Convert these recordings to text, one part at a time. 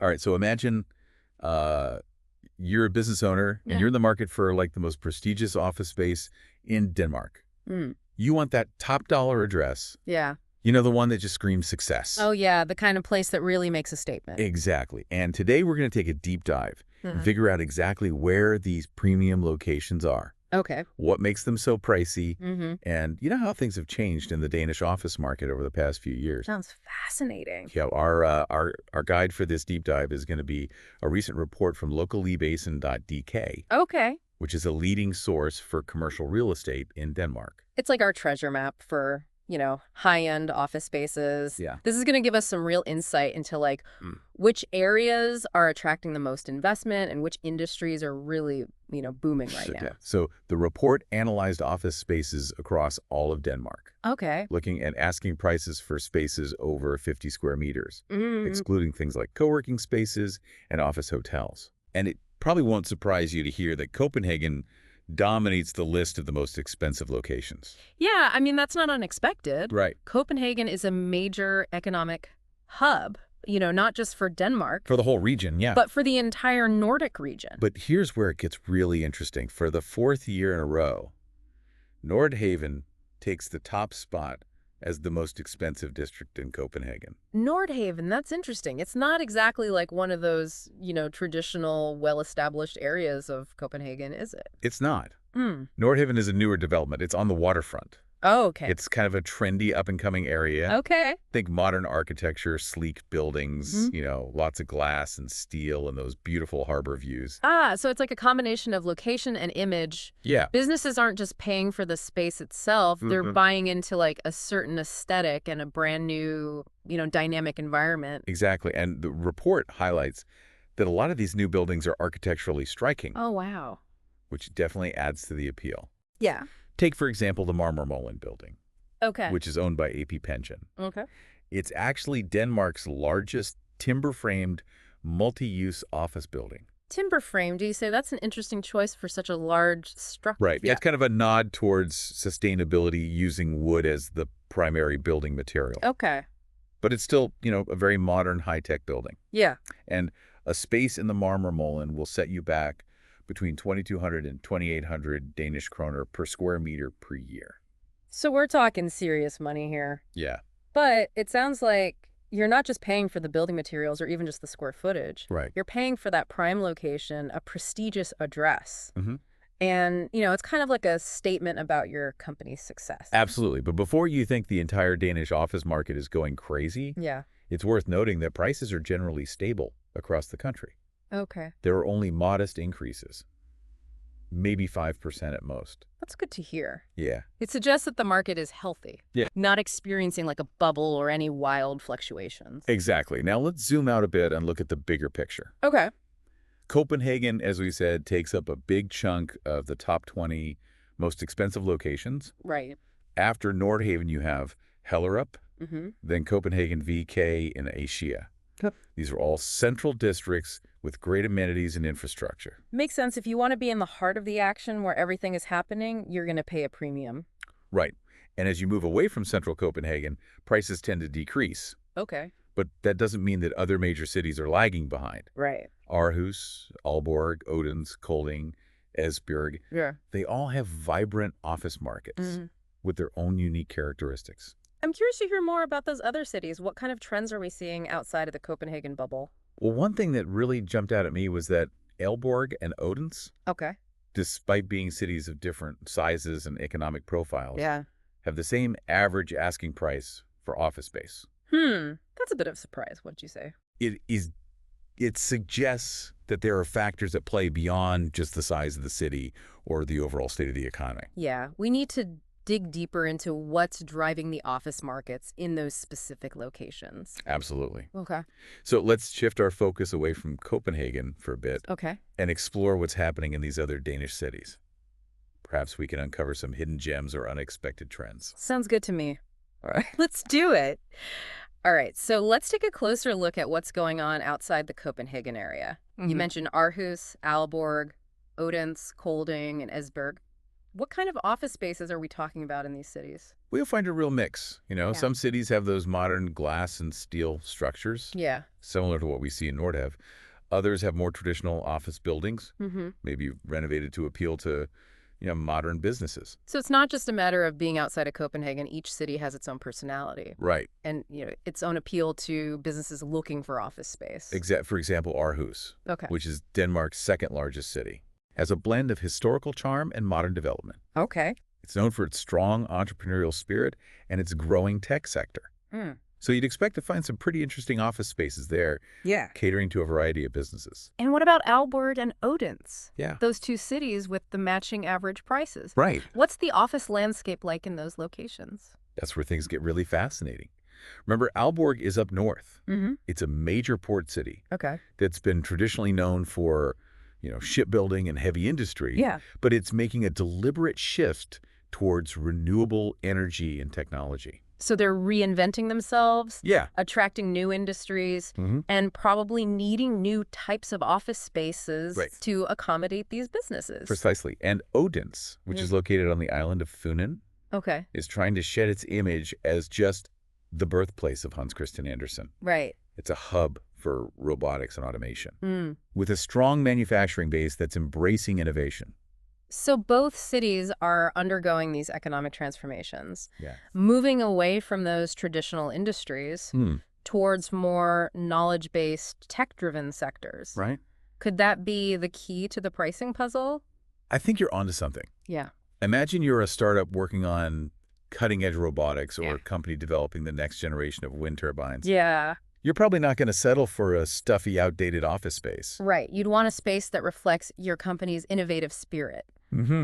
All right, so imagine uh, you're a business owner and Yeah. you're in the market for like the most prestigious office space in Denmark. Mm. You want that top dollar address, Yeah. the one that just screams success. Oh, yeah, the kind of place that really makes a statement. Exactly. And today we're going to take a deep dive and figure out exactly where these premium locations are, Okay. what makes them so pricey, Mm-hmm. and how things have changed in the Danish office market over the past few years. Sounds fascinating. Yeah, our guide for this deep dive is going to be a recent report from locallybasin.dk, Okay. which is a leading source for commercial real estate in Denmark. It's like our treasure map for, high-end office spaces. Yeah. This is going to give us some real insight into, Mm. which areas are attracting the most investment and which industries are really, booming right now. So the report analyzed office spaces across all of Denmark, Okay. looking at asking prices for spaces over 50 square meters, Mm. excluding things like co-working spaces and office hotels. And it probably won't surprise you to hear that Copenhagen dominates the list of the most expensive locations. Yeah, I mean, that's not unexpected. Right. Copenhagen is a major economic hub, not just for Denmark, For the whole region, yeah. but for the entire Nordic region. But here's where it gets really interesting. For the fourth year in a row, Nordhaven takes the top spot as the most expensive district in Copenhagen. Nordhaven, that's interesting. It's not exactly like one of those, traditional, well-established areas of Copenhagen, is it? It's not. Hmm. Nordhaven is a newer development. It's on the waterfront. Oh, okay. It's kind of a trendy, up-and-coming area. Okay. Think modern architecture, sleek buildings, lots of glass and steel and those beautiful harbor views. So it's like a combination of location and image. Yeah. Businesses aren't just paying for the space itself. They're buying into like a certain aesthetic and a brand new, dynamic environment. Exactly. And the report highlights that a lot of these new buildings are architecturally striking, Oh, wow. which definitely adds to the appeal. Yeah. Take, for example, the Marmormolen building, Okay. which is owned by AP Pension. Okay. It's actually Denmark's largest timber-framed, multi-use office building. Timber frame, do you say that's an interesting choice for such a large structure? Right. Yeah. It's kind of a nod towards sustainability using wood as the primary building material. Okay. But it's still, a very modern, high-tech building. Yeah. And a space in the Marmormolen will set you back between 2,200 and 2,800 Danish kroner per square meter per year. So we're talking serious money here. Yeah. But it sounds like you're not just paying for the building materials or even just the square footage. Right. You're paying for that prime location, a prestigious address. Mm-hmm. And, it's kind of like a statement about your company's success. Absolutely. But before you think the entire Danish office market is going crazy, Yeah. it's worth noting that prices are generally stable across the country. Okay. There are only modest increases, maybe 5% at most. That's good to hear. Yeah. It suggests that the market is healthy. Yeah. Not experiencing like a bubble or any wild fluctuations. Exactly. Now let's zoom out a bit and look at the bigger picture. Okay. Copenhagen, as we said, takes up a big chunk of the top 20 most expensive locations. Right. After Nordhaven, you have Hellerup, Mm-hmm. then Copenhagen VK and Asia. Yep. These are all central districts with great amenities and infrastructure. Makes sense. If you want to be in the heart of the action where everything is happening, you're going to pay a premium. Right. And as you move away from central Copenhagen, prices tend to decrease. Okay. But that doesn't mean that other major cities are lagging behind. Right. Aarhus, Aalborg, Odense, Kolding, Esbjerg, Yeah. they all have vibrant office markets with their own unique characteristics. I'm curious to hear more about those other cities. What kind of trends are we seeing outside of the Copenhagen bubble? Well, one thing that really jumped out at me was that Aalborg and Odense, Okay. despite being cities of different sizes and economic profiles, Yeah. have the same average asking price for office space. That's a bit of a surprise. What'd you say? It suggests that there are factors at play beyond just the size of the city or the overall state of the economy. Yeah. We need to dig deeper into what's driving the office markets in those specific locations. Absolutely. Okay. So let's shift our focus away from Copenhagen for a bit Okay. and explore what's happening in these other Danish cities. Perhaps we can uncover some hidden gems or unexpected trends. Sounds good to me. All right. Let's do it. All right. So let's take a closer look at what's going on outside the Copenhagen area. You mentioned Aarhus, Aalborg, Odense, Kolding, and Esbjerg. What kind of office spaces are we talking about in these cities? We'll find a real mix. Yeah. Some cities have those modern glass and steel structures, Yeah. similar to what we see in Nordhev. Others have more traditional office buildings, maybe renovated to appeal to, modern businesses. So it's not just a matter of being outside of Copenhagen. Each city has its own personality. Right. And, its own appeal to businesses looking for office space. For example, Aarhus, Okay. which is Denmark's second largest city, has a blend of historical charm and modern development. Okay. It's known for its strong entrepreneurial spirit and its growing tech sector. So you'd expect to find some pretty interesting office spaces there, catering to a variety of businesses. And what about Aalborg and Odense? Yeah. Those two cities with the matching average prices. Right. What's the office landscape like in those locations? That's where things get really fascinating. Remember, Aalborg is up north. It's a major port city Okay. that's been traditionally known for, shipbuilding and heavy industry. Yeah. But it's making a deliberate shift towards renewable energy and technology. So they're reinventing themselves, Yeah. attracting new industries, and probably needing new types of office spaces to accommodate these businesses. Precisely. And Odense, which is located on the island of Funen, Okay. is trying to shed its image as just the birthplace of Hans Christian Andersen. Right. It's a hub for robotics and automation, with a strong manufacturing base that's embracing innovation. So both cities are undergoing these economic transformations, Yeah. moving away from those traditional industries towards more knowledge-based, tech-driven sectors. Right. Could that be the key to the pricing puzzle? I think you're onto something. Yeah. Imagine you're a startup working on cutting-edge robotics or a company developing the next generation of wind turbines. Yeah. You're probably not going to settle for a stuffy, outdated office space. Right. You'd want a space that reflects your company's innovative spirit,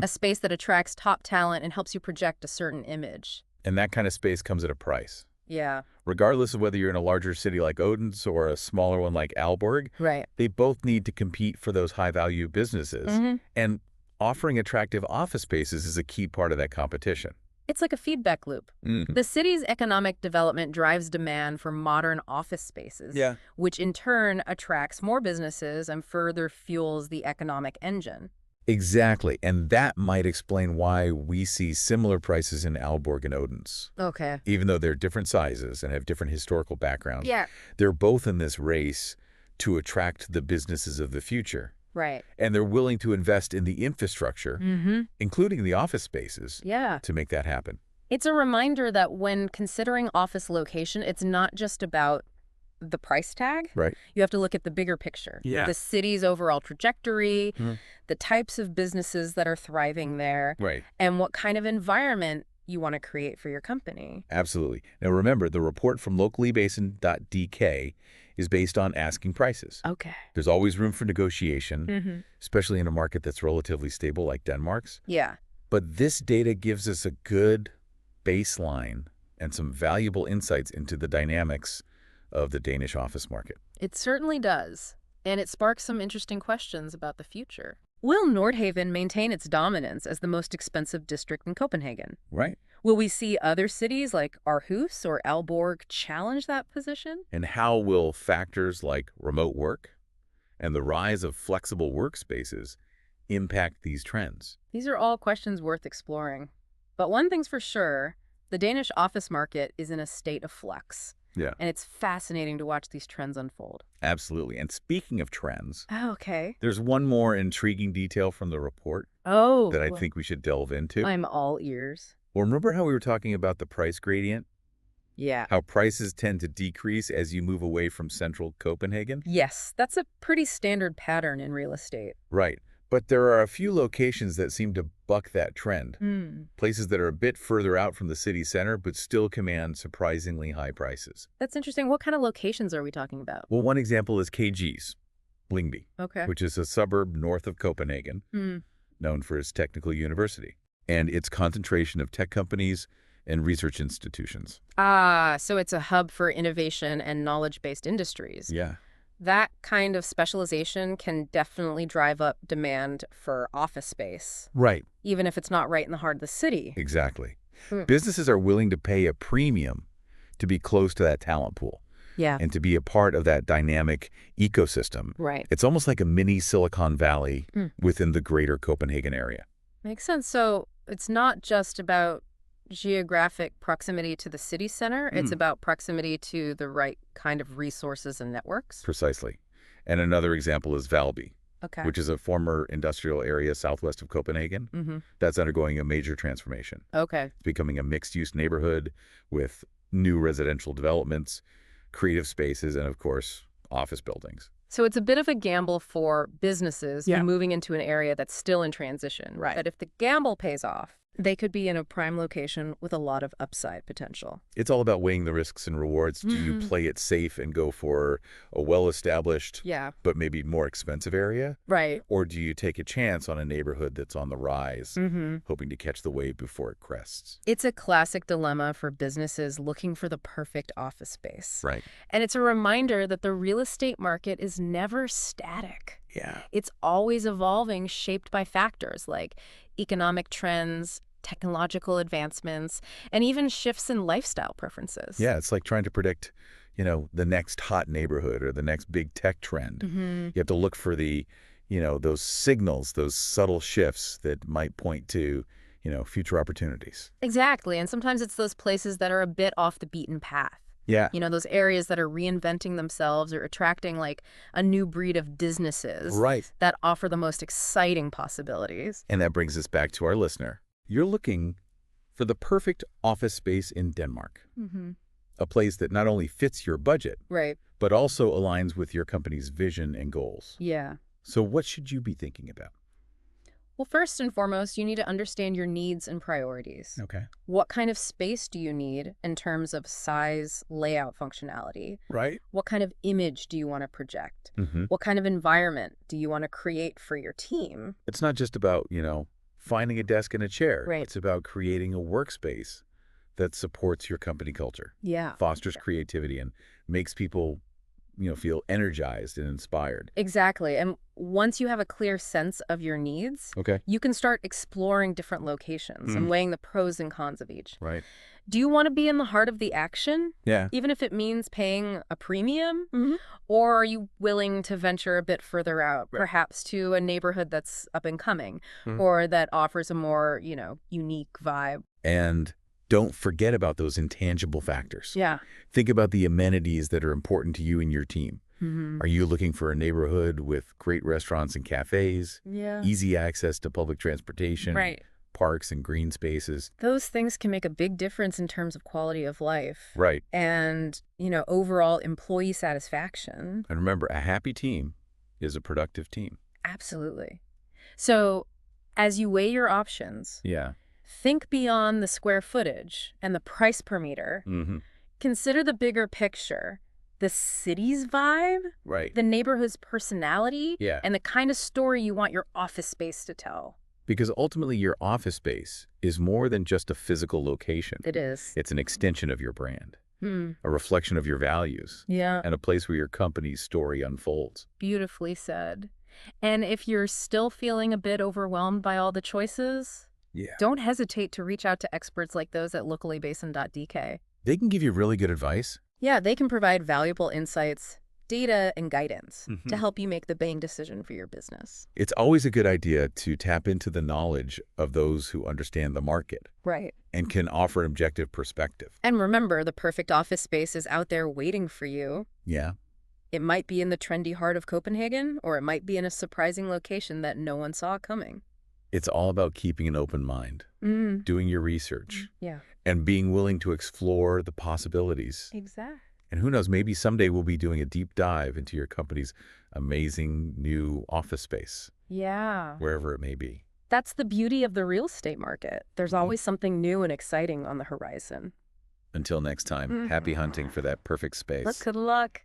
a space that attracts top talent and helps you project a certain image. And that kind of space comes at a price. Yeah. Regardless of whether you're in a larger city like Odense or a smaller one like Aalborg, Right. they both need to compete for those high-value businesses. And offering attractive office spaces is a key part of that competition. It's like a feedback loop. The city's economic development drives demand for modern office spaces, which in turn attracts more businesses and further fuels the economic engine. Exactly. And that might explain why we see similar prices in Aalborg and Odense. Okay. Even though they're different sizes and have different historical backgrounds, Yeah. they're both in this race to attract the businesses of the future. Right. And they're willing to invest in the infrastructure, including the office spaces, to make that happen. It's a reminder that when considering office location, it's not just about the price tag. Right. You have to look at the bigger picture. Yeah. The city's overall trajectory, the types of businesses that are thriving there, Right. and what kind of environment you want to create for your company. Absolutely. Now remember, the report from locallybasin.dk is based on asking prices. Okay. There's always room for negotiation, especially in a market that's relatively stable like Denmark's. Yeah. But this data gives us a good baseline and some valuable insights into the dynamics of the Danish office market. It certainly does. And it sparks some interesting questions about the future. Will Nordhaven maintain its dominance as the most expensive district in Copenhagen? Right. Will we see other cities like Aarhus or Aalborg challenge that position? And how will factors like remote work and the rise of flexible workspaces impact these trends? These are all questions worth exploring. But one thing's for sure, the Danish office market is in a state of flux. Yeah. And it's fascinating to watch these trends unfold. Absolutely. And speaking of trends, Oh, okay. there's one more intriguing detail from the report Oh. that I think we should delve into. I'm all ears. Well, remember how we were talking about the price gradient? Yeah. How prices tend to decrease as you move away from central Copenhagen? Yes, that's a pretty standard pattern in real estate. Right. But there are a few locations that seem to buck that trend. Places that are a bit further out from the city center, but still command surprisingly high prices. That's interesting. What kind of locations are we talking about? Well, one example is KG's, Lyngby, Okay. which is a suburb north of Copenhagen, known for its technical university, and its concentration of tech companies and research institutions. Ah, so it's a hub for innovation and knowledge-based industries. Yeah. That kind of specialization can definitely drive up demand for office space, Right. even if it's not right in the heart of the city. Exactly. Businesses are willing to pay a premium to be close to that talent pool Yeah. and to be a part of that dynamic ecosystem. Right. It's almost like a mini Silicon Valley within the greater Copenhagen area. Makes sense. So it's not just about geographic proximity to the city center. It's about proximity to the right kind of resources and networks. Precisely. And another example is Valby, which is a former industrial area southwest of Copenhagen that's undergoing a major transformation. Okay. It's becoming a mixed-use neighborhood with new residential developments, creative spaces, and, of course, office buildings. So it's a bit of a gamble for businesses moving into an area that's still in transition. Right. But if the gamble pays off, they could be in a prime location with a lot of upside potential. It's all about weighing the risks and rewards. Do you play it safe and go for a well-established, but maybe more expensive area? Right. Or do you take a chance on a neighborhood that's on the rise, hoping to catch the wave before it crests? It's a classic dilemma for businesses looking for the perfect office space. Right. And it's a reminder that the real estate market is never static. Yeah. It's always evolving, shaped by factors like economic trends, technological advancements, and even shifts in lifestyle preferences. Yeah, it's like trying to predict, the next hot neighborhood or the next big tech trend. You have to look for the, those signals, those subtle shifts that might point to, future opportunities. Exactly. And sometimes it's those places that are a bit off the beaten path. Yeah. Those areas that are reinventing themselves or attracting like a new breed of businesses that offer the most exciting possibilities. And that brings us back to our listener. You're looking for the perfect office space in Denmark, a place that not only fits your budget, but also aligns with your company's vision and goals. Yeah. So what should you be thinking about? Well, first and foremost, you need to understand your needs and priorities. Okay. What kind of space do you need in terms of size, layout, functionality? Right. What kind of image do you want to project? What kind of environment do you want to create for your team? It's not just about, finding a desk and a chair. Right. It's about creating a workspace that supports your company culture. Yeah. Fosters creativity and makes people, feel energized and inspired. Exactly. And once you have a clear sense of your needs, you can start exploring different locations and weighing the pros and cons of each. Right. Do you want to be in the heart of the action? Yeah. Even if it means paying a premium? Or are you willing to venture a bit further out, perhaps to a neighborhood that's up and coming or that offers a more, unique vibe? And don't forget about those intangible factors. Yeah. Think about the amenities that are important to you and your team. Are you looking for a neighborhood with great restaurants and cafes? Yeah. Easy access to public transportation? Right. Parks and green spaces? Those things can make a big difference in terms of quality of life. Right. And, overall employee satisfaction. And remember, a happy team is a productive team. Absolutely. So as you weigh your options, think beyond the square footage and the price per meter. Consider the bigger picture, the city's vibe, the neighborhood's personality, and the kind of story you want your office space to tell. Because ultimately, your office space is more than just a physical location. It is. It's an extension of your brand, a reflection of your values, and a place where your company's story unfolds. Beautifully said. And if you're still feeling a bit overwhelmed by all the choices, don't hesitate to reach out to experts like those at locallybasin.dk. They can give you really good advice. Yeah, they can provide valuable insights, data, and guidance to help you make the buying decision for your business. It's always a good idea to tap into the knowledge of those who understand the market. Right. And can offer an objective perspective. And remember, the perfect office space is out there waiting for you. Yeah. It might be in the trendy heart of Copenhagen, or it might be in a surprising location that no one saw coming. It's all about keeping an open mind, doing your research, and being willing to explore the possibilities. Exactly. And who knows, maybe someday we'll be doing a deep dive into your company's amazing new office space. Yeah. Wherever it may be. That's the beauty of the real estate market. There's always something new and exciting on the horizon. Until next time, happy hunting for that perfect space. Good luck.